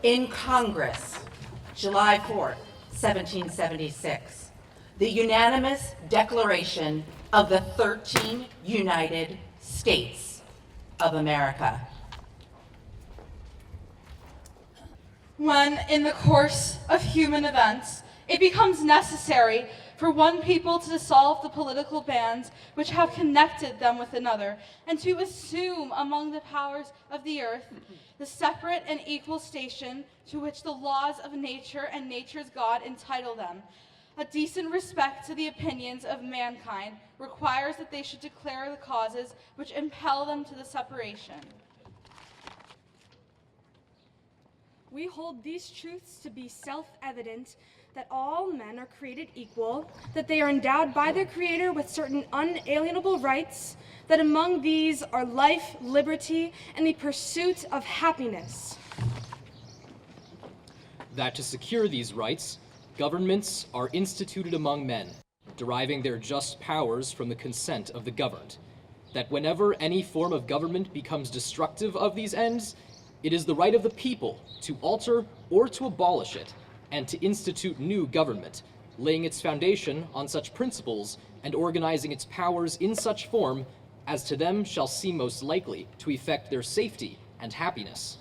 In Congress, July 4th, 1776, the unanimous declaration of the 13 United States of America. When, in the course of human events, it becomes necessary for one people to dissolve the political bands which have connected them with another, and to assume among the powers of the earth the separate and equal station to which the laws of nature and nature's God entitle them, a decent respect to the opinions of mankind requires that they should declare the causes which impel them to the separation. We hold these truths to be self-evident, that all men are created equal, that they are endowed by their Creator with certain unalienable rights, that among these are life, liberty, and the pursuit of happiness. That to secure these rights, governments are instituted among men, deriving their just powers from the consent of the governed. That whenever any form of government becomes destructive of these ends, it is the right of the people to alter or to abolish it, and to institute new government, laying its foundation on such principles and organizing its powers in such form as to them shall seem most likely to effect their safety and happiness.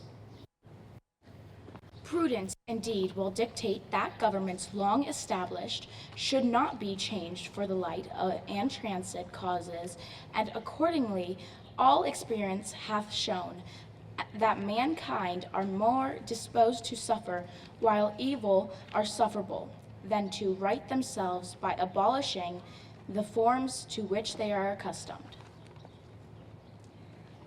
Prudence, indeed, will dictate that governments long established should not be changed for the light and transit causes, and accordingly all experience hath shown that mankind are more disposed to suffer while evil are sufferable than to right themselves by abolishing the forms to which they are accustomed.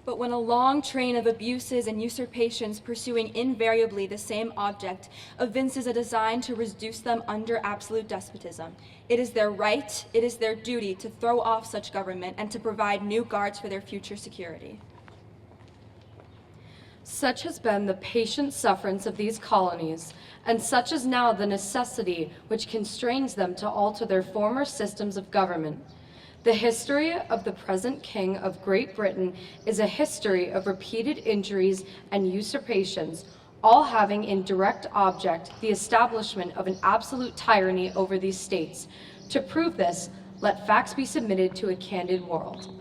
But when a long train of abuses and usurpations pursuing invariably the same object evinces a design to reduce them under absolute despotism, it is their right, it is their duty to throw off such government and to provide new guards for their future security. Such has been the patient sufferance of these colonies, and such is now the necessity which constrains them to alter their former systems of government. The history of the present King of Great Britain is a history of repeated injuries and usurpations, all having in direct object the establishment of an absolute tyranny over these states. To prove this, let facts be submitted to a candid world.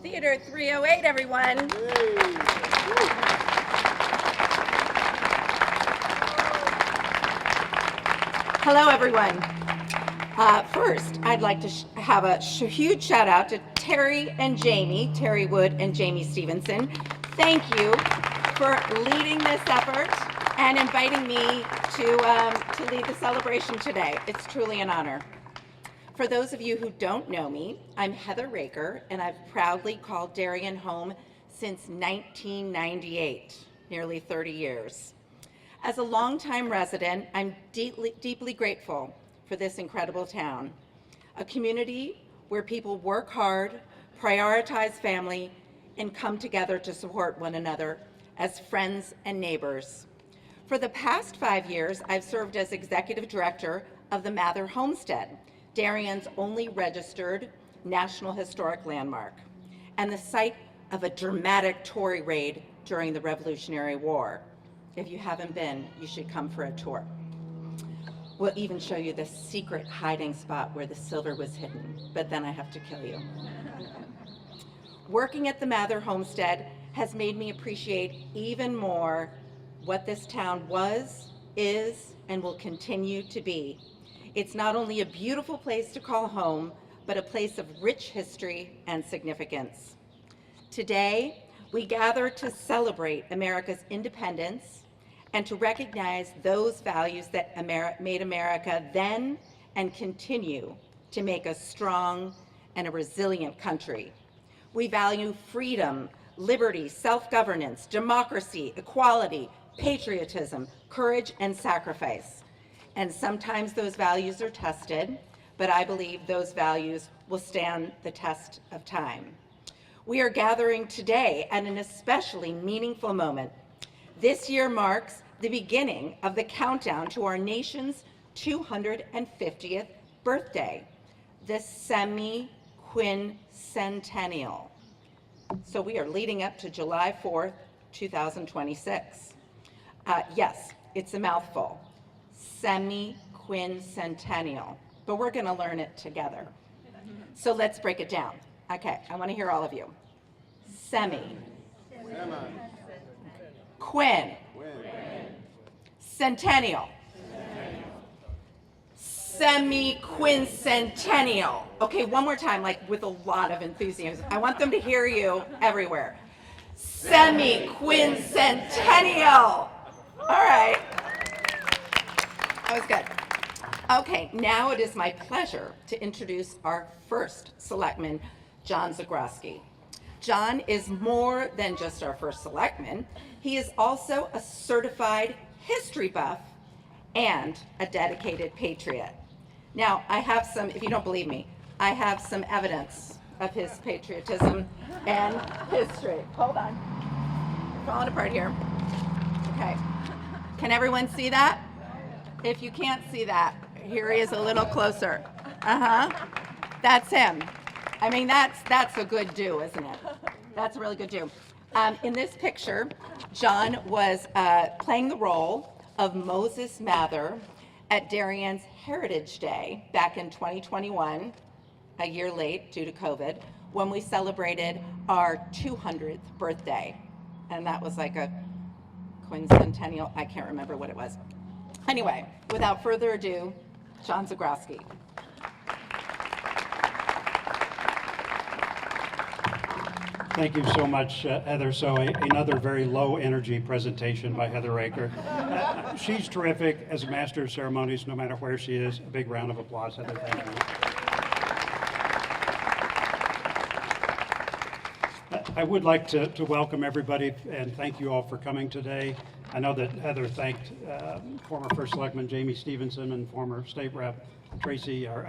Theater 308, everyone. Hello, everyone. First, I'd like to have a huge shout out to Terry and Jamie, Terry Wood and Jamie Stevenson. Thank you for leading this effort and inviting me to lead the celebration today. It's truly an honor. For those of you who don't know me, I'm Heather Raker, and I've proudly called Darien home since 1998, nearly 30 years. As a longtime resident, I'm deeply grateful for this incredible town, a community where people work hard, prioritize family, and come together to support one another as friends and neighbors. For the past 5 years, I've served as executive director of the Mather Homestead, Darien's only registered National Historic Landmark, and the site of a dramatic Tory raid during the Revolutionary War. If you haven't been, you should come for a tour. We'll even show you the secret hiding spot where the silver was hidden, but then I have to kill you. Working at the Mather Homestead has made me appreciate even more what this town was, is, and will continue to be. It's not only a beautiful place to call home, but a place of rich history and significance. Today, we gather to celebrate America's independence and to recognize those values that made America then and continue to make us strong and a resilient country. We value freedom, liberty, self-governance, democracy, equality, patriotism, courage, and sacrifice. And sometimes those values are tested, but I believe those values will stand the test of time. We are gathering today at an especially meaningful moment. This year marks the beginning of the countdown to our nation's 250th birthday, the semi-quincentennial. So we are leading up to July 4th, 2026. Yes, it's a mouthful. Semi-quincentennial. But we're going to learn it together. So let's break it down. Okay, I want to hear all of you. Semi. Quin. Centennial. Semi-quincentennial. Okay, one more time, like with a lot of enthusiasm. I want them to hear you everywhere. Semi-quincentennial. All right. That was good. Okay, now it is my pleasure to introduce our first selectman, John Zagroski. John is more than just our first selectman. He is also a certified history buff and a dedicated patriot. Now, I have some, if you don't believe me, I have some evidence of his patriotism and history. Hold on. We're falling apart here. Okay. Can everyone see that? If you can't see that, here he is a little closer. That's him. I mean, that's a good do, isn't it? That's a really good do. In this picture, John was playing the role of Moses Mather at Darien's Heritage Day back in 2021, a year late due to COVID, when we celebrated our 200th birthday. And that was like a quincentennial, I can't remember what it was. Anyway, without further ado, John Zagroski. Thank you so much, Heather. So another very low energy presentation by Heather Raker. She's terrific as a master of ceremonies, no matter where she is. A big round of applause, Heather. Thank you. I would like to welcome everybody and thank you all for coming today. I know that Heather thanked former First Selectman Jamie Stevenson and former State Rep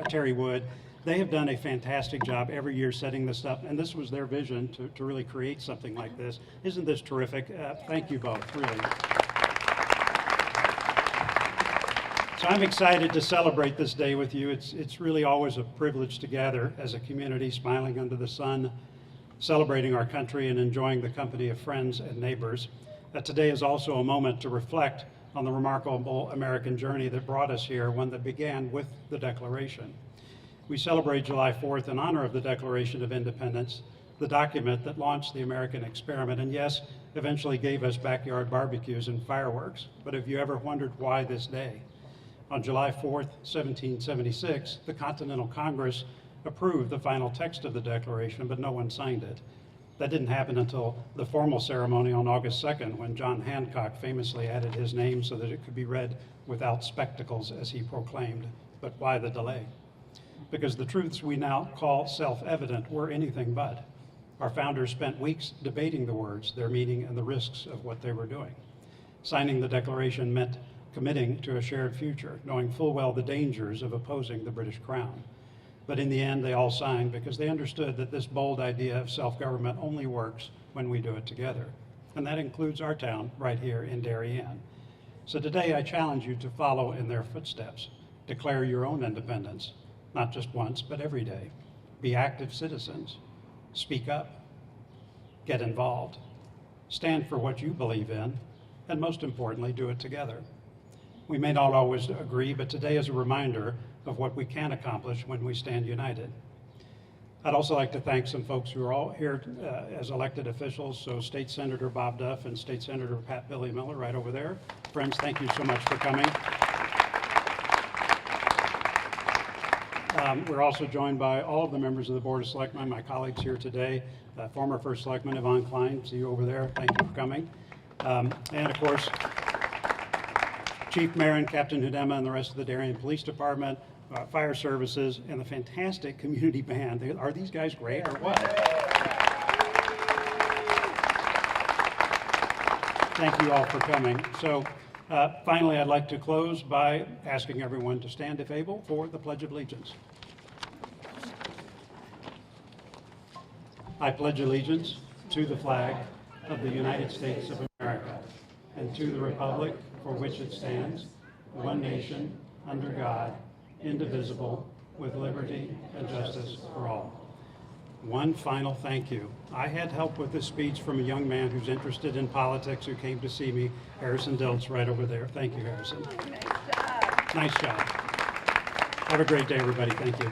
Terry Wood. They have done a fantastic job every year setting this up, and this was their vision to really create something like this. Isn't this terrific? Thank you both, really. So I'm excited to celebrate this day with you. It's really always a privilege to gather as a community, smiling under the sun, celebrating our country and enjoying the company of friends and neighbors. Today is also a moment to reflect on the remarkable American journey that brought us here, one that began with the Declaration. We celebrate July 4th in honor of the Declaration of Independence, the document that launched the American experiment, and yes, eventually gave us backyard barbecues and fireworks. But have you ever wondered why this day? On July 4th, 1776, the Continental Congress approved the final text of the Declaration, but no one signed it. That didn't happen until the formal ceremony on August 2nd, when John Hancock famously added his name so that it could be read without spectacles, as he proclaimed. But why the delay? Because the truths we now call self-evident were anything but. Our founders spent weeks debating the words, their meaning, and the risks of what they were doing. Signing the Declaration meant committing to a shared future, knowing full well the dangers of opposing the British Crown. But in the end, they all signed because they understood that this bold idea of self-government only works when we do it together. And that includes our town right here in Darien. So today I challenge you to follow in their footsteps. Declare your own independence, not just once, but every day. Be active citizens. Speak up. Get involved. Stand for what you believe in, and most importantly, do it together. We may not always agree, but today is a reminder of what we can accomplish when we stand united. I'd also like to thank some folks who are all here as elected officials, so State Senator Bob Duff and State Senator Pat Billy Miller right over there. Friends, thank you so much for coming. We're also joined by all of the members of the Board of Selectmen, my colleagues here today, former First Selectman Yvonne Klein, see you over there, thank you for coming. And of course, Chief Marin, Captain Hudema, and the rest of the Darien Police Department, Fire Services, and the fantastic community band. Are these guys great or what? Thank you all for coming. So finally, I'd like to close by asking everyone to stand, if able, for the Pledge of Allegiance. I pledge allegiance to the flag of the United States of America and to the republic for which it stands, one nation, under God, indivisible, with liberty and justice for all. one final thank you. I had help with this speech from a young man who's interested in politics who came to see me, Harrison Diltz, right over there. Thank you, Harrison. Nice job. Nice job. Have a great day, everybody. Thank you.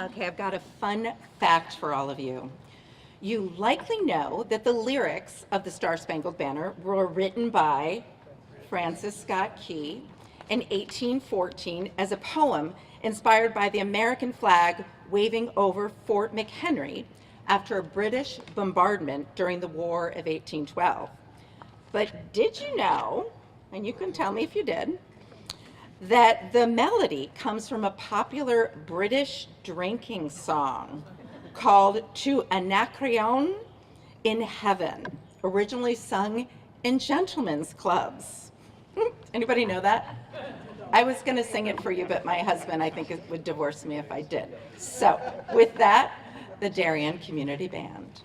Okay, I've got a fun fact for all of you. You likely know that the lyrics of the Star-Spangled Banner were written by Francis Scott Key in 1814 as a poem inspired by the American flag waving over Fort McHenry after a British bombardment during the War of 1812. But did you know, and you can tell me if you did, that the melody comes from a popular British drinking song called To Anacreon in Heaven, originally sung in gentlemen's clubs. Anybody know that? I was going to sing it for you, but my husband, I think, would divorce me if I did. So, with that, the Darien Community Band.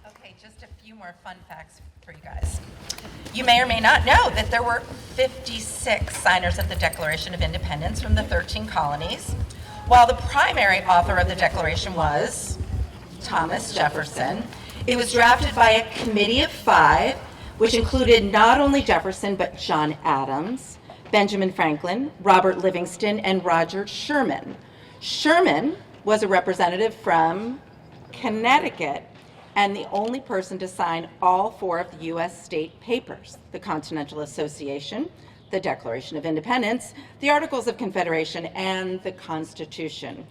Okay, just a few more fun facts for you guys. You may or may not know that there were 56 signers of the Declaration of Independence from the 13 colonies, while the primary author of the Declaration was Thomas Jefferson. It was drafted by a committee of 5, which included not only Jefferson, but John Adams, Benjamin Franklin, Robert Livingston, and Roger Sherman. Sherman was a representative from Connecticut and the only person to sign all 4 of the U.S. state papers: the Continental Association, the Declaration of Independence, the Articles of Confederation, and the Constitution.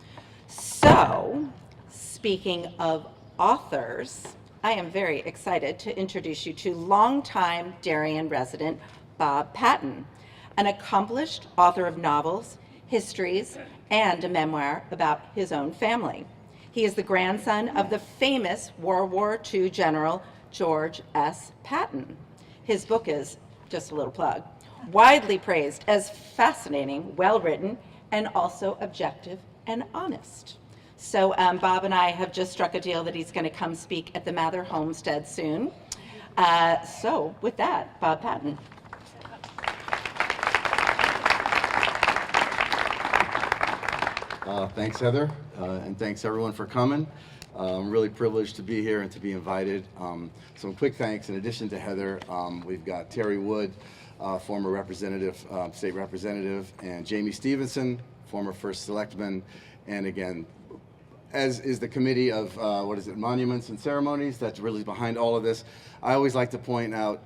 So, speaking of authors, I am very excited to introduce you to longtime Darien resident Bob Patton, an accomplished author of novels, histories, and a memoir about his own family. He is the grandson of the famous World War II General George S. Patton. His book is, just a little plug, widely praised as fascinating, well-written, and also objective and honest. So Bob and I have just struck a deal that he's going to come speak at the Mather Homestead soon. So with that, Bob Patton. Thanks, Heather, and thanks everyone for coming. I'm really privileged to be here and to be invited. Some quick thanks. In addition to Heather, we've got Terry Wood, former representative, state representative, and Jamie Stevenson, former first selectman, and again, as is the committee of, Monuments and Ceremonies, that's really behind all of this. I always like to point out,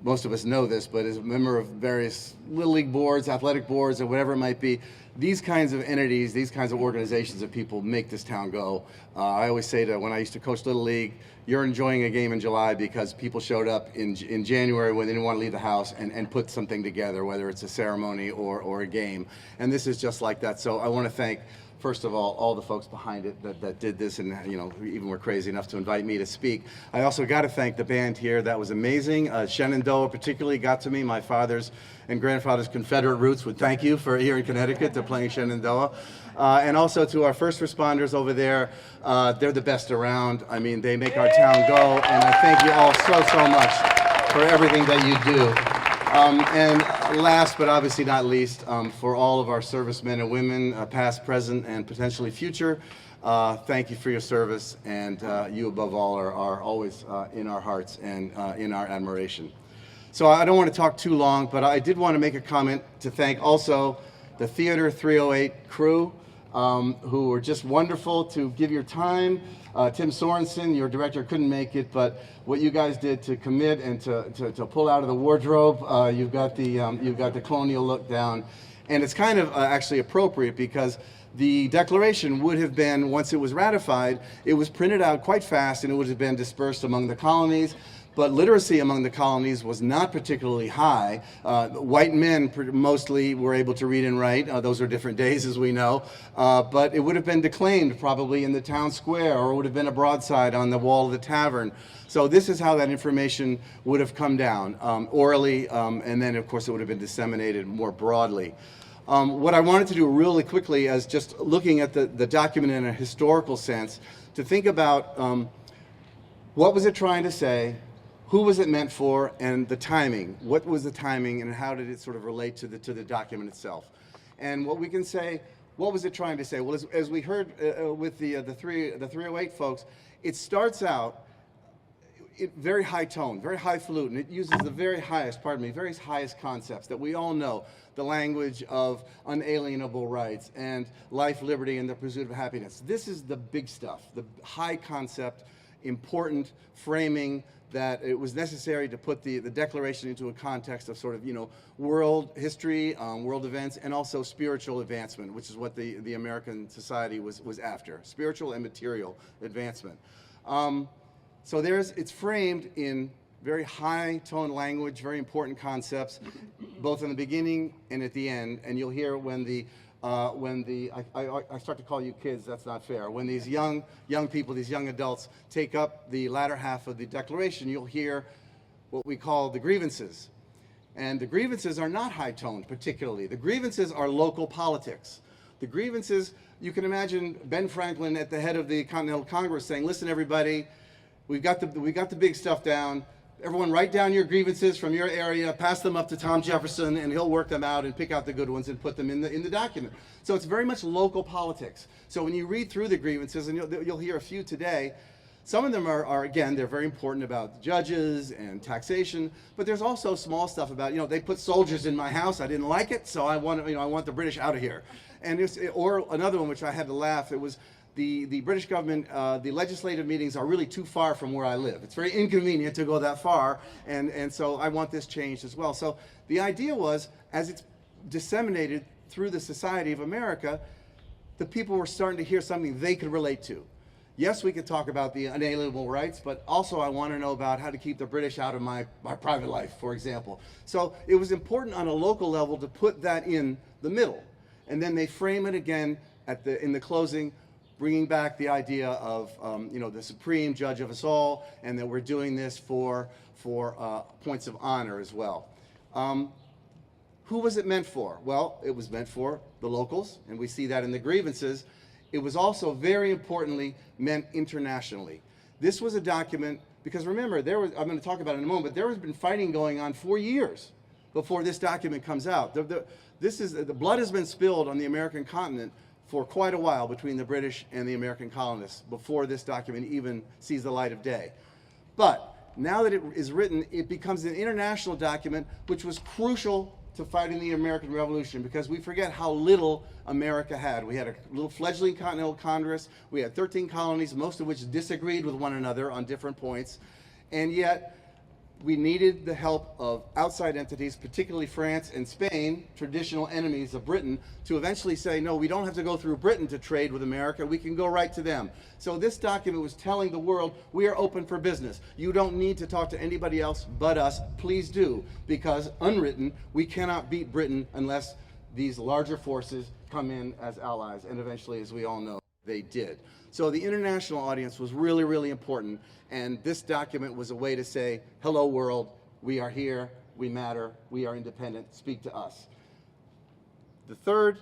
most of us know this, but as a member of various Little League boards, athletic boards, or whatever it might be, these kinds of entities, these kinds of organizations of people make this town go. I always say that when I used to coach Little League, you're enjoying a game in July because people showed up in January when they didn't want to leave the house and put something together, whether it's a ceremony or a game. And this is just like that. So I want to thank, first of all the folks behind it that did this and, even were crazy enough to invite me to speak. I also got to thank the band here. That was amazing. Shenandoah particularly got to me. My father's and grandfather's Confederate roots would thank you for here in Connecticut to playing Shenandoah. And also to our first responders over there, they're the best around. I mean, they make our town go, and I thank you all so much for everything that you do. And last but obviously not least, for all of our servicemen and women, past, present, and potentially future, thank you for your service, and you above all are always in our hearts and in our admiration. So I don't want to talk too long, but I did want to make a comment to thank also the Theater 308 crew, who were just wonderful to give your time. Tim Sorensen, your director, couldn't make it, but what you guys did to commit and to pull out of the wardrobe, you've got the colonial look down, and it's kind of actually appropriate because the declaration would have been, once it was ratified, it was printed out quite fast and it would have been dispersed among the colonies. But literacy among the colonies was not particularly high. White men mostly were able to read and write. Those are different days, as we know. But it would have been declaimed probably in the town square, or it would have been a broadside on the wall of the tavern. So this is how that information would have come down, orally, and then of course it would have been disseminated more broadly. What I wanted to do really quickly is just looking at the document in a historical sense, to think about what was it trying to say, who was it meant for, and the timing. What was the timing, and how did it sort of relate to the document itself? And what we can say, what was it trying to say? Well, as we heard with the 308 folks, it starts out very high tone, very highfalutin. It uses the very highest concepts that we all know. The language of unalienable rights and life, liberty, and the pursuit of happiness. This is the big stuff, the high concept, important framing, that it was necessary to put the Declaration into a context of sort of, world history, world events, and also spiritual advancement, which is what the American society was after, spiritual and material advancement. So it's framed in very high tone language, very important concepts, both in the beginning and at the end, and you'll hear I start to call you kids, that's not fair. When these young people, these young adults take up the latter half of the Declaration, you'll hear what we call the grievances. And the grievances are not high-toned particularly. The grievances are local politics. The grievances, you can imagine Ben Franklin at the head of the Continental Congress saying, listen everybody, we got the big stuff down. Everyone write down your grievances from your area, pass them up to Tom Jefferson, and he'll work them out and pick out the good ones and put them in the document. So it's very much local politics. So when you read through the grievances, and you'll hear a few today, some of them are again, they're very important about judges and taxation, but there's also small stuff about, they put soldiers in my house, I didn't like it, so I want the British out of here. And or another one which I had to laugh, it was the British government, the legislative meetings are really too far from where I live. It's very inconvenient to go that far, and so I want this changed as well. So the idea was, as it's disseminated through the Society of America, the people were starting to hear something they could relate to. Yes, we could talk about the unalienable rights, but also I want to know about how to keep the British out of my private life, for example. So it was important on a local level to put that in the middle. And then they frame it again in the closing, bringing back the idea of the supreme judge of us all, and that we're doing this for points of honor as well. Who was it meant for? Well, it was meant for the locals, and we see that in the grievances. It was also, very importantly, meant internationally. This was a document, because remember, I'm going to talk about it in a moment, but there has been fighting going on for years before this document comes out. The blood has been spilled on the American continent for quite a while between the British and the American colonists before this document even sees the light of day. But now that it is written, it becomes an international document, which was crucial to fighting the American Revolution, because we forget how little America had. We had a little fledgling Continental Congress, we had 13 colonies, most of which disagreed with one another on different points, and yet we needed the help of outside entities, particularly France and Spain, traditional enemies of Britain, to eventually say, no, we don't have to go through Britain to trade with America, we can go right to them. So this document was telling the world, we are open for business. You don't need to talk to anybody else but us, please do, because unwritten, we cannot beat Britain unless these larger forces come in as allies, and eventually, as we all know, they did. So the international audience was really, really important, and this document was a way to say, hello world, we are here, we matter, we are independent, speak to us. The third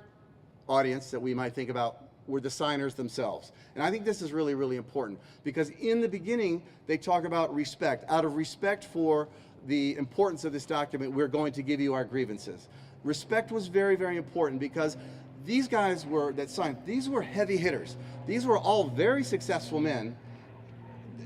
audience that we might think about were the signers themselves. And I think this is really, really important because in the beginning, they talk about respect. Out of respect for the importance of this document, we're going to give you our grievances. Respect was very, very important because these guys that signed, these were heavy hitters. These were all very successful men,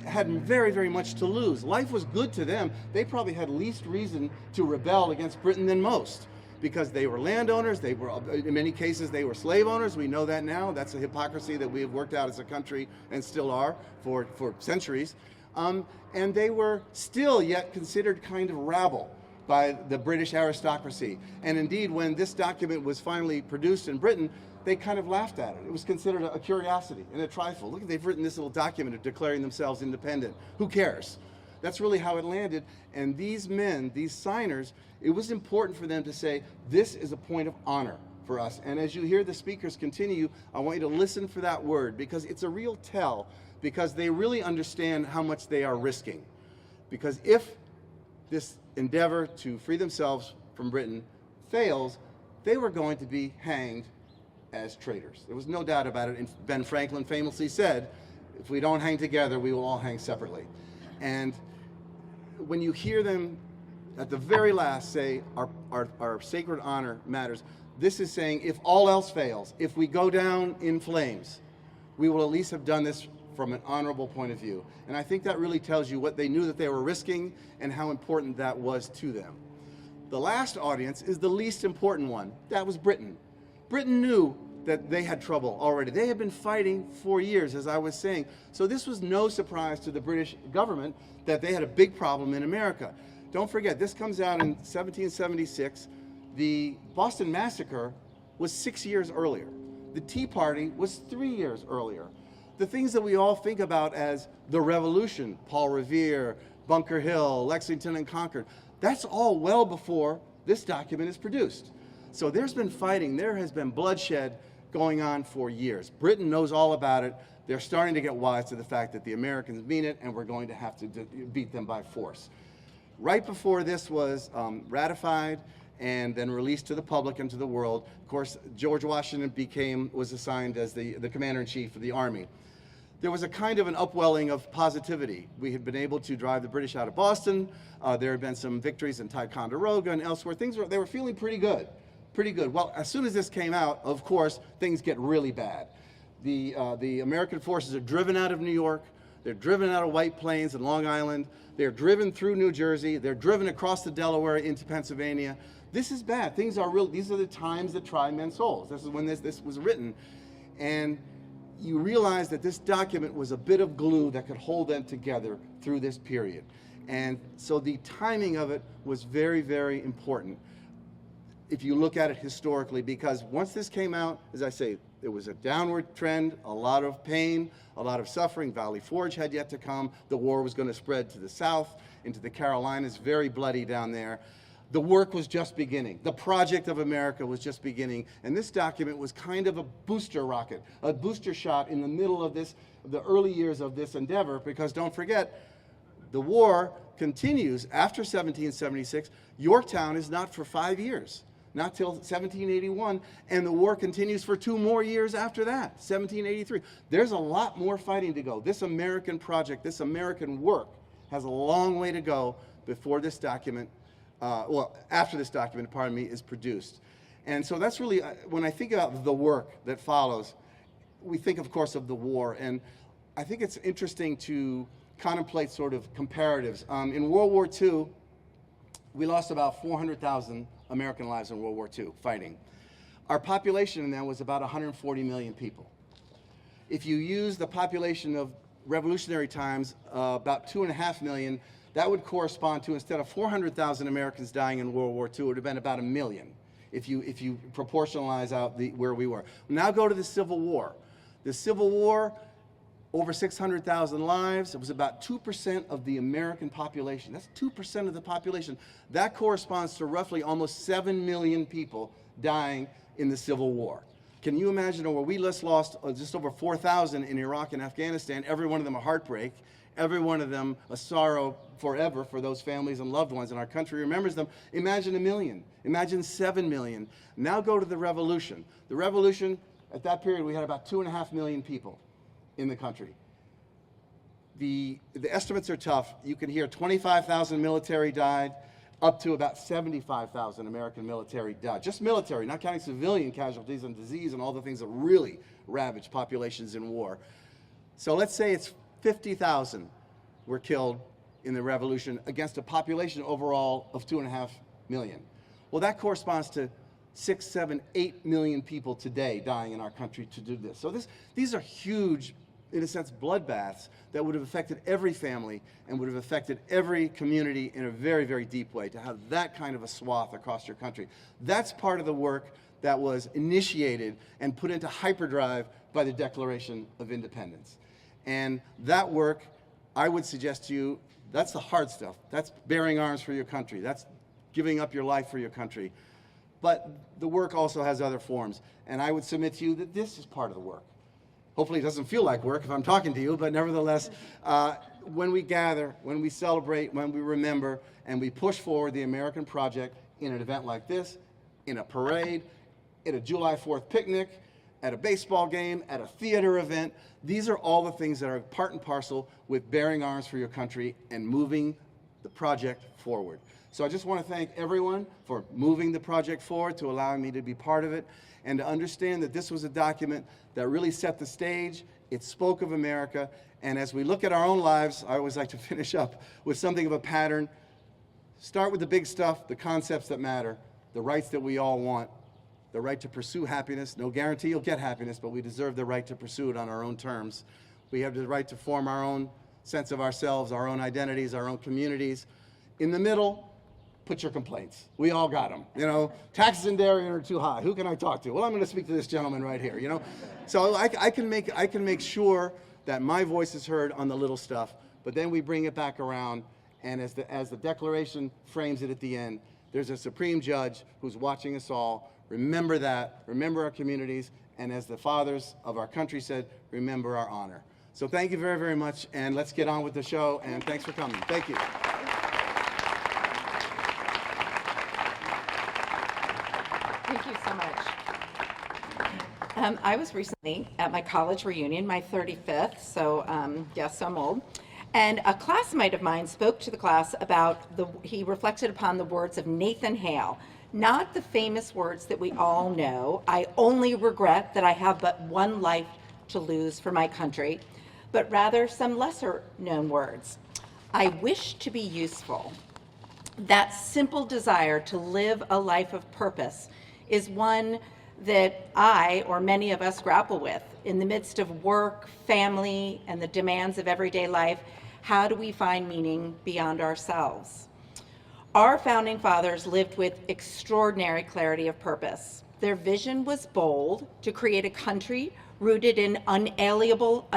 had very, very much to lose. Life was good to them. They probably had least reason to rebel against Britain than most because they were landowners. They were, in many cases, they were slave owners. We know that now. That's a hypocrisy that we have worked out as a country and still are for centuries. And they were still yet considered kind of rabble by the British aristocracy. And indeed, when this document was finally produced in Britain, they kind of laughed at it. It was considered a curiosity and a trifle. Look, they've written this little document of declaring themselves independent. Who cares? That's really how it landed. And these men, these signers, it was important for them to say, this is a point of honor for us. And as you hear the speakers continue, I want you to listen for that word because it's a real tell, because they really understand how much they are risking. Because if this endeavor to free themselves from Britain fails, they were going to be hanged as traitors. There was no doubt about it. And Ben Franklin famously said, if we don't hang together, we will all hang separately. And when you hear them at the very last say, our sacred honor matters, this is saying, if all else fails, if we go down in flames, we will at least have done this from an honorable point of view. And I think that really tells you what they knew that they were risking and how important that was to them. The last audience is the least important one. That was Britain. Britain knew that they had trouble already. They had been fighting for years, as I was saying. So this was no surprise to the British government that they had a big problem in America. Don't forget, this comes out in 1776. The Boston Massacre was 6 years earlier. The Tea Party was 3 years earlier. The things that we all think about as the Revolution, Paul Revere, Bunker Hill, Lexington and Concord, that's all well before this document is produced. So there's been fighting, there has been bloodshed going on for years. Britain knows all about it. They're starting to get wise to the fact that the Americans mean it and we're going to have to beat them by force. Right before this was ratified and then released to the public and to the world, of course, George Washington was assigned as the commander-in-chief of the army. There was a kind of an upwelling of positivity. We had been able to drive the British out of Boston. There had been some victories in Ticonderoga and elsewhere. They were feeling pretty good. Pretty good. Well, as soon as this came out, of course, things get really bad. The American forces are driven out of New York. They're driven out of White Plains and Long Island. They're driven through New Jersey. They're driven across the Delaware into Pennsylvania. This is bad. Things are real. These are the times that try men's souls. This is when this was written. And you realize that this document was a bit of glue that could hold them together through this period. And so the timing of it was very, very important if you look at it historically, because once this came out, as I say, there was a downward trend, a lot of pain, a lot of suffering. Valley Forge had yet to come. The war was going to spread to the south, into the Carolinas, very bloody down there. The work was just beginning. The project of America was just beginning. And this document was kind of a booster rocket, a booster shot in the middle of the early years of this endeavor, because don't forget, the war continues after 1776. Yorktown is not for 5 years. Not till 1781, and the war continues for 2 more years after that, 1783. There's a lot more fighting to go. This American project, this American work, has a long way to go before this document, after this document, pardon me, is produced. And so that's really, when I think about the work that follows, we think, of course, of the war. And I think it's interesting to contemplate sort of comparatives. In World War II, we lost about 400,000 American lives in World War II fighting. Our population then was about 140 million people. If you use the population of revolutionary times, about 2.5 million, that would correspond to, instead of 400,000 Americans dying in World War II, it would have been about 1 million if you proportionalize out where we were. Now go to the Civil War. The Civil War, over 600,000 lives. It was about 2% of the American population. That's 2% of the population. That corresponds to roughly almost 7 million people dying in the Civil War. Can you imagine where we just lost just over 4,000 in Iraq and Afghanistan, every one of them a heartbreak, every one of them a sorrow forever for those families and loved ones, and our country remembers them. Imagine 1 million, imagine 7 million. Now go to the revolution. The revolution, at that period, we had about 2.5 million people in the country. The estimates are tough. You can hear 25,000 military died, up to about 75,000 American military died. Just military, not counting civilian casualties and disease and all the things that really ravage populations in war. So let's say it's 50,000 were killed in the revolution against a population overall of 2.5 million. Well, that corresponds to 6, 7, 8 million people today dying in our country to do this. So these are huge, in a sense, bloodbaths that would have affected every family and would have affected every community in a very, very deep way, to have that kind of a swath across your country. That's part of the work that was initiated and put into hyperdrive by the Declaration of Independence. And that work, I would suggest to you, that's the hard stuff. That's bearing arms for your country. That's giving up your life for your country. But the work also has other forms. And I would submit to you that this is part of the work. Hopefully it doesn't feel like work if I'm talking to you, but nevertheless, when we gather, when we celebrate, when we remember, and we push forward the American project in an event like this, in a parade, at a July 4th picnic, at a baseball game, at a theater event, these are all the things that are part and parcel with bearing arms for your country and moving the project forward. So I just want to thank everyone for moving the project forward, to allowing me to be part of it, and to understand that this was a document that really set the stage. It spoke of America, and as we look at our own lives, I always like to finish up with something of a pattern. Start with the big stuff, the concepts that matter, the rights that we all want, the right to pursue happiness. No guarantee you'll get happiness, but we deserve the right to pursue it on our own terms. We have the right to form our own sense of ourselves, our own identities, our own communities. In the middle, put your complaints. We all got them. You know, taxes and dairy are too high. Who can I talk to? Well, I'm going to speak to this gentleman right here. You know, so I can make sure that my voice is heard on the little stuff. But then we bring it back around, and as the Declaration frames it at the end, there's a supreme judge who's watching us all. Remember that. Remember our communities. And as the fathers of our country said, remember our honor. So thank you very, very much, and let's get on with the show. And thanks for coming. Thank you. Thank you so much. I was recently at my college reunion, my 35th, so yes, I'm old. And a classmate of mine spoke to the class about he reflected upon the words of Nathan Hale, not the famous words that we all know, I only regret that I have but one life to lose for my country, but rather some lesser known words. I wish to be useful. That simple desire to live a life of purpose is one that I, or many of us, grapple with. In the midst of work, family, and the demands of everyday life, how do we find meaning beyond ourselves? Our founding fathers lived with extraordinary clarity of purpose. Their vision was bold, to create a country rooted in unalienable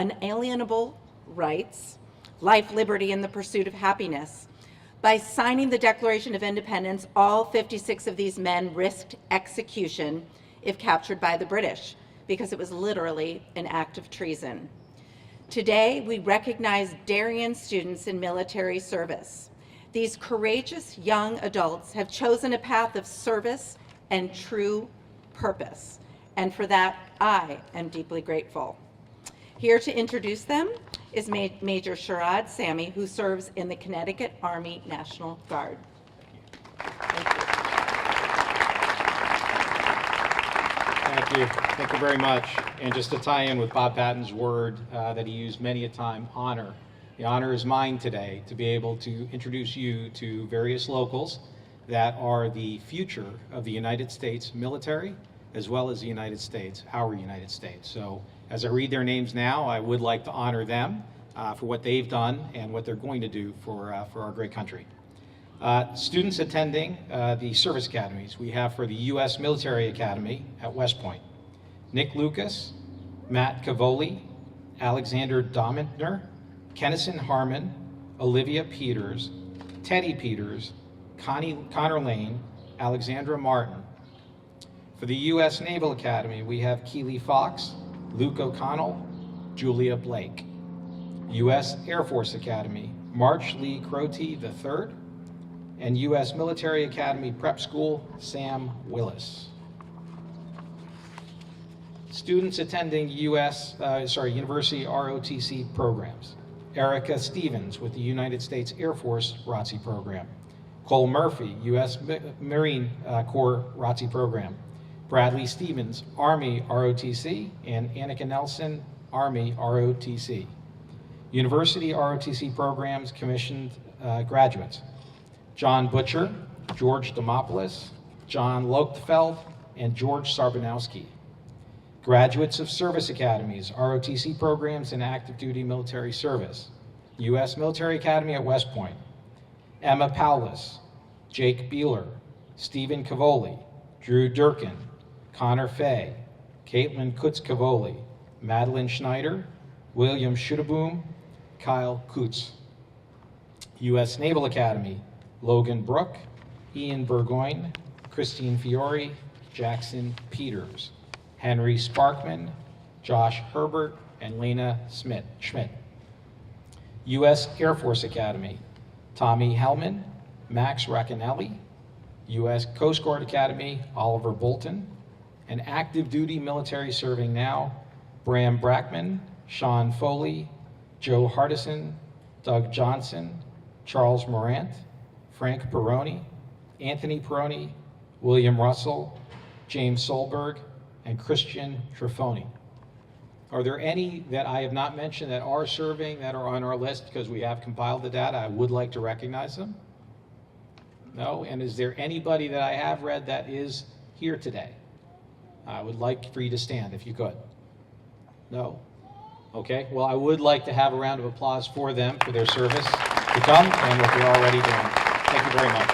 rights, life, liberty, and the pursuit of happiness. By signing the Declaration of Independence, all 56 of these men risked execution if captured by the British, because it was literally an act of treason. Today, we recognize Darien students in military service. These courageous young adults have chosen a path of service and true purpose, and for that, I am deeply grateful. Here to introduce them is Major Sharad Sami, who serves in the Connecticut Army National Guard. Thank you. Thank you. Thank you very much. And just to tie in with Bob Patton's word that he used many a time, honor. The honor is mine today to be able to introduce you to various locals that are the future of the United States military, as well as the United States, our United States. So as I read their names now, I would like to honor them for what they've done and what they're going to do for our great country. Students attending the service academies we have for the U.S. Military Academy at West Point: Nick Lucas, Matt Cavoli, Alexander Dominter, Kennison Harmon, Olivia Peters, Teddy Peters, Connor Lane, Alexandra Martin. For the U.S. Naval Academy, we have Keely Fox, Luke O'Connell, Julia Blake. U.S. Air Force Academy, March Lee Crotty III, and U.S. Military Academy Prep School, Sam Willis. Students attending University ROTC programs. Erica Stevens with the United States Air Force ROTC program. Cole Murphy, U.S. Marine Corps ROTC program. Bradley Stevens, Army ROTC, and Annika Nelson, Army ROTC. University ROTC programs commissioned graduates. John Butcher, George Demopoulos, John Lochtefeld, and George Sarbanowski. Graduates of service academies, ROTC programs, and active duty military service. U.S. Military Academy at West Point. Emma Paulus, Jake Beeler, Stephen Cavoli, Drew Durkin, Connor Fay, Caitlin Kutz-Cavoli, Madeline Schneider, William Schuteboom, Kyle Kutz. U.S. Naval Academy, Logan Brook, Ian Burgoyne, Christine Fiore, Jackson Peters, Henry Sparkman, Josh Herbert, and Lena Schmidt. U.S. Air Force Academy, Tommy Hellman, Max Racanelli, U.S. Coast Guard Academy, Oliver Bolton, and active duty military serving now, Bram Brackman, Sean Foley, Joe Hardison, Doug Johnson, Charles Morant, Frank Peroni, Anthony Peroni, William Russell, James Solberg, and Christian Trifoni. Are there any that I have not mentioned that are serving that are on our list because we have compiled the data? I would like to recognize them. No? And is there anybody that I have read that is here today? I would like for you to stand if you could. No? Okay, well, I would like to have a round of applause for them for their service to come and what they're already doing. Thank you very much.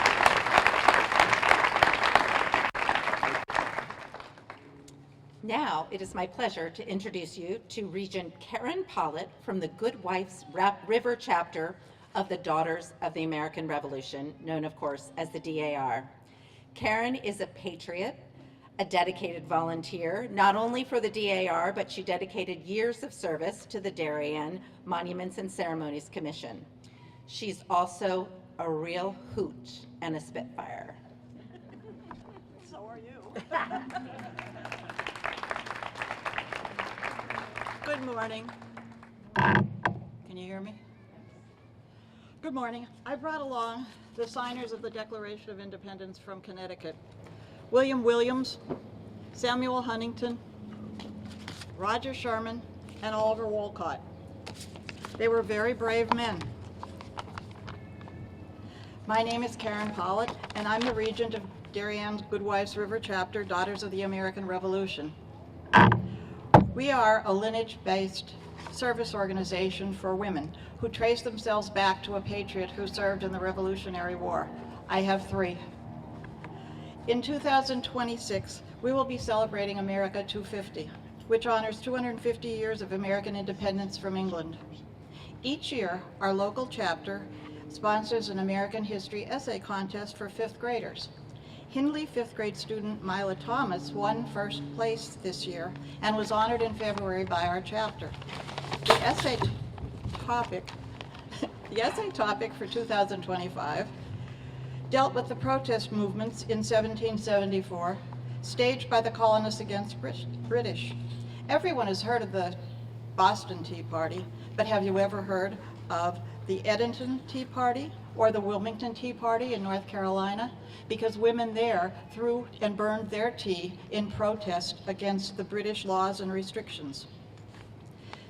Now, it is my pleasure to introduce you to Regent Karen Pollitt from the Good Wife's River chapter of the Daughters of the American Revolution, known, of course, as the DAR. Karen is a patriot, a dedicated volunteer, not only for the DAR, but she dedicated years of service to the Darien Monuments and Ceremonies Commission. She's also a real hoot and a spitfire. So are you. Good morning. Can you hear me? Good morning. I brought along the signers of the Declaration of Independence from Connecticut. William Williams, Samuel Huntington, Roger Sherman, and Oliver Wolcott. They were very brave men. My name is Karen Pollitt, and I'm the regent of Darien's Good Wife's River chapter, Daughters of the American Revolution. We are a lineage-based service organization for women who trace themselves back to a patriot who served in the Revolutionary War. I have 3. In 2026, we will be celebrating America 250, which honors 250 years of American independence from England. Each year, our local chapter sponsors an American history essay contest for 5th graders. Hindley 5th grade student Mila Thomas won first place this year and was honored in February by our chapter. The essay topic for 2025 dealt with the protest movements in 1774, staged by the colonists against British. Everyone has heard of the Boston Tea Party, but have you ever heard of the Edenton Tea Party or the Wilmington Tea Party in North Carolina? Because women there threw and burned their tea in protest against the British laws and restrictions.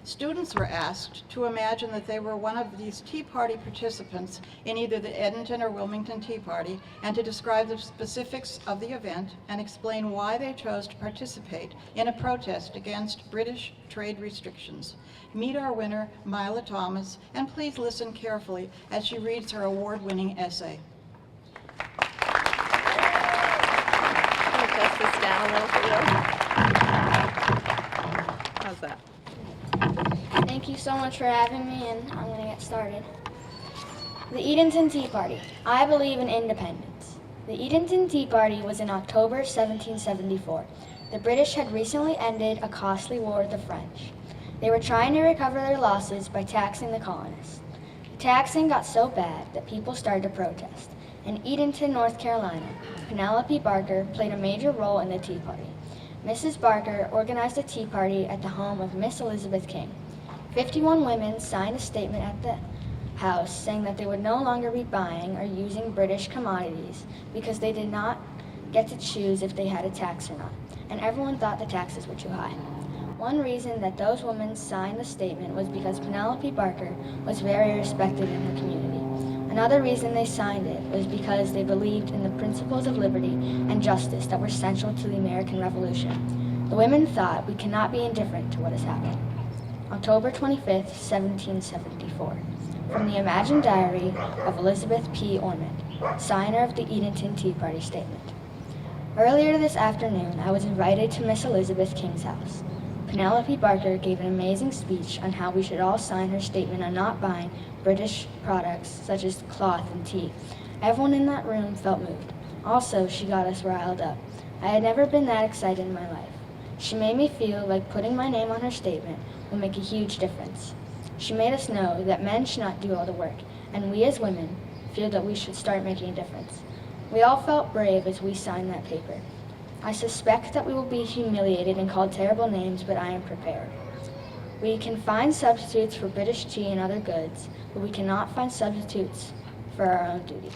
Students were asked to imagine that they were one of these Tea Party participants in either the Edenton or Wilmington Tea Party, and to describe the specifics of the event and explain why they chose to participate in a protest against British trade restrictions. Meet our winner, Mila Thomas, and please listen carefully as she reads her award-winning essay. Can you adjust this down a little for you? How's that? Thank you so much for having me, and I'm going to get started. The Edenton Tea Party. I believe in independence. The Edenton Tea Party was in October 1774. The British had recently ended a costly war with the French. They were trying to recover their losses by taxing the colonists. The taxing got so bad that people started to protest. In Edenton, North Carolina, Penelope Barker played a major role in the Tea Party. Mrs. Barker organized a tea party at the home of Miss Elizabeth King. 51 women signed a statement at the house saying that they would no longer be buying or using British commodities because they did not get to choose if they had a tax or not, and everyone thought the taxes were too high. One reason that those women signed the statement was because Penelope Barker was very respected in her community. Another reason they signed it was because they believed in the principles of liberty and justice that were central to the American Revolution. The women thought we cannot be indifferent to what has happened. October 25th, 1774. From the imagined diary of Elizabeth P. Ormond, signer of the Edenton Tea Party statement. Earlier this afternoon, I was invited to Miss Elizabeth King's house. Penelope Barker gave an amazing speech on how we should all sign her statement on not buying British products such as cloth and tea. Everyone in that room felt moved. Also, she got us riled up. I had never been that excited in my life. She made me feel like putting my name on her statement will make a huge difference. She made us know that men should not do all the work, and we as women feel that we should start making a difference. We all felt brave as we signed that paper. I suspect that we will be humiliated and called terrible names, but I am prepared. We can find substitutes for British tea and other goods, but we cannot find substitutes for our own duty.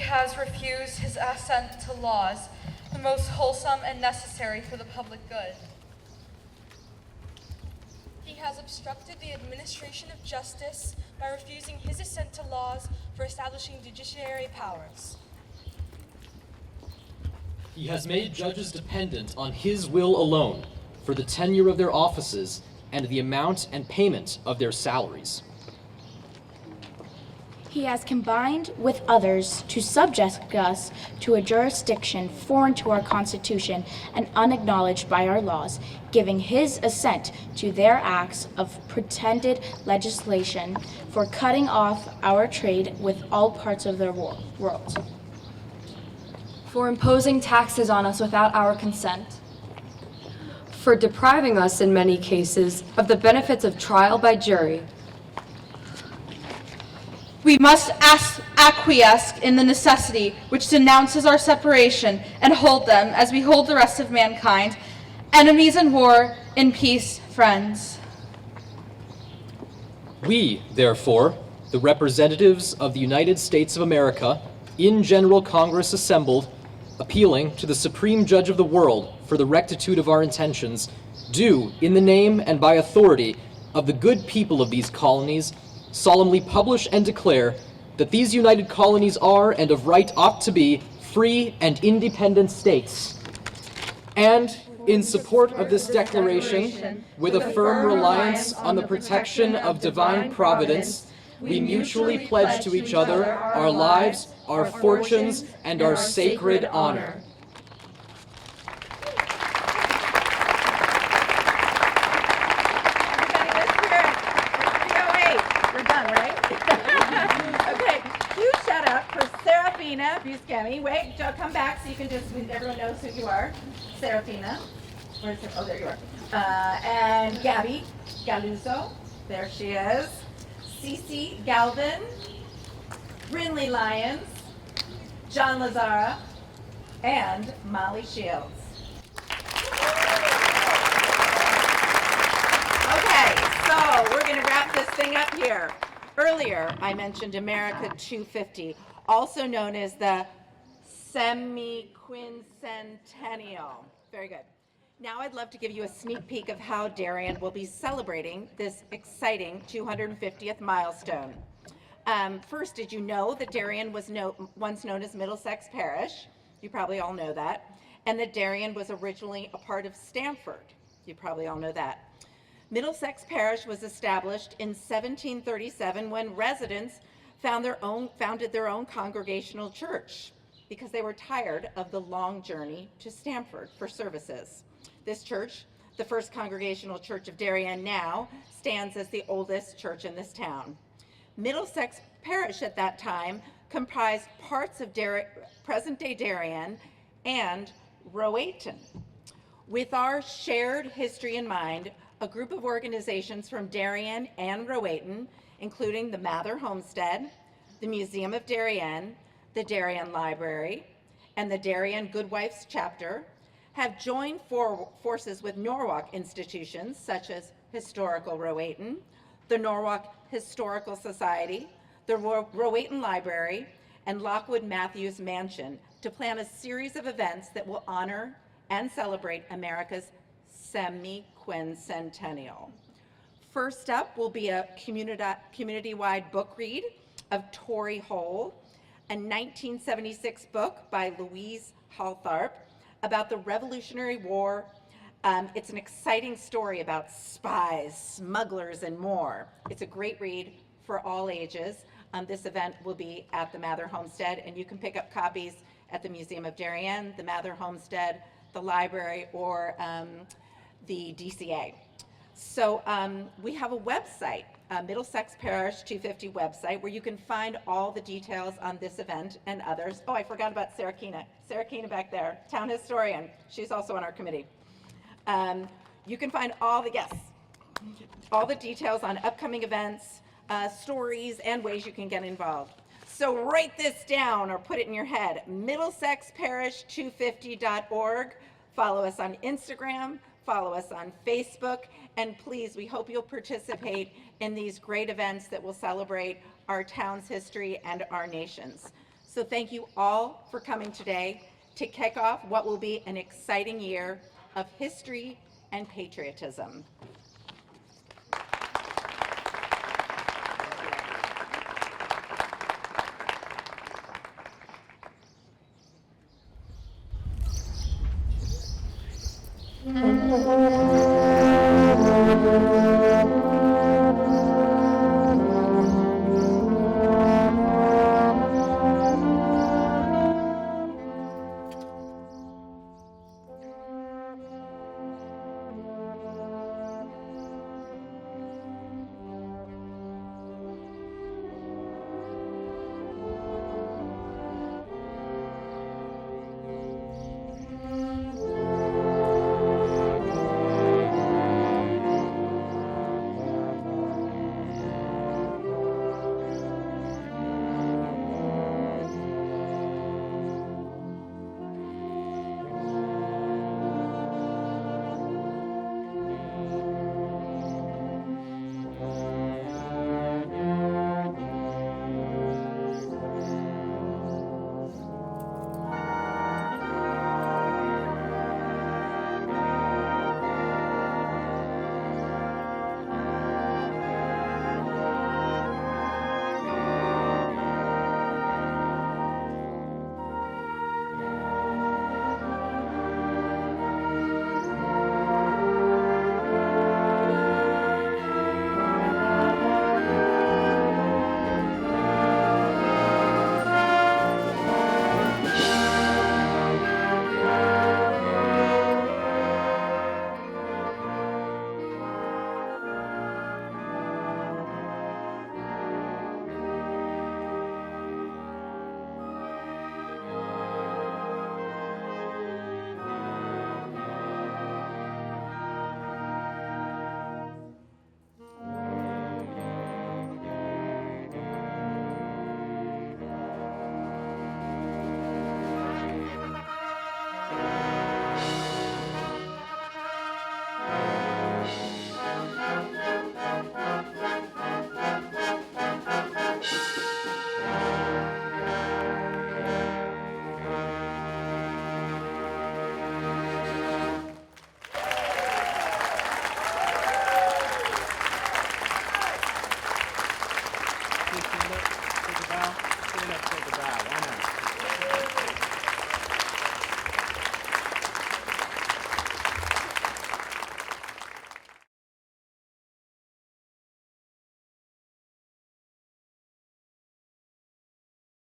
Has refused his assent to laws, the most wholesome and necessary for the public good. He has obstructed the administration of justice by refusing his assent to laws for establishing judiciary powers. He has made judges dependent on his will alone for the tenure of their offices and the amount and payment of their salaries. He has combined with others to subject us to a jurisdiction foreign to our Constitution and unacknowledged by our laws, giving his assent to their acts of pretended legislation for cutting off our trade with all parts of the world. For imposing taxes on us without our consent. For depriving us, in many cases, of the benefits of trial by jury. We must acquiesce in the necessity which denounces our separation and hold them, as we hold the rest of mankind, enemies in war, in peace, friends. We, therefore, the representatives of the United States of America, in General Congress assembled, appealing to the Supreme Judge of the world for the rectitude of our intentions, do, in the name and by authority of the good people of these colonies, solemnly publish and declare that these united colonies are, and of right ought to be, free and independent states. And, in support of this declaration, with a firm reliance on the protection of divine providence, we mutually pledge to each other our lives, our fortunes, and our sacred honor. Demi. Wait, Joe, come back so you can just, everyone knows who you are. Serafina. Where's her? Oh, there you are. And Gabby Galuzzo. There she is. Cece Galvin. Brinley Lyons. John Lazara. And Molly Shields. Okay, so we're going to wrap this thing up here. Earlier, I mentioned America 250, also known as the semi-quincentennial. Very good. Now I'd love to give you a sneak peek of how Darien will be celebrating this exciting 250th milestone. First, did you know that Darien was once known as Middlesex Parish? You probably all know that. And that Darien was originally a part of Stamford. You probably all know that. Middlesex Parish was established in 1737 when residents founded their own congregational church because they were tired of the long journey to Stamford for services. This church, the First Congregational Church of Darien now, stands as the oldest church in this town. Middlesex Parish at that time comprised parts of present-day Darien and Rowayton. With our shared history in mind, a group of organizations from Darien and Rowayton, including the Mather Homestead, the Museum of Darien, the Darien Library, and the Darien Goodwives Chapter, have joined forces with Norwalk institutions such as Historical Rowayton, the Norwalk Historical Society, the Rowayton Library, and Lockwood Matthews Mansion to plan a series of events that will honor and celebrate America's semi-quincentennial. First up will be a community-wide book read of Tory Hole, a 1976 book by Louise Haltharp about the Revolutionary War. It's an exciting story about spies, smugglers, and more. It's a great read for all ages. This event will be at the Mather Homestead, and you can pick up copies at the Museum of Darien, the Mather Homestead, the library, or the DCA. So we have a website, Middlesex Parish 250 website, where you can find all the details on this event and others. Oh, I forgot about Sarah Keena. Sarah Keena back there, town historian. She's also on our committee. You can find all the details on upcoming events, stories, and ways you can get involved. So write this down or put it in your head, middlesexparish250.org. Follow us on Instagram, follow us on Facebook, and please, we hope you'll participate in these great events that will celebrate our town's history and our nation's. So thank you all for coming today to kick off what will be an exciting year of history and patriotism.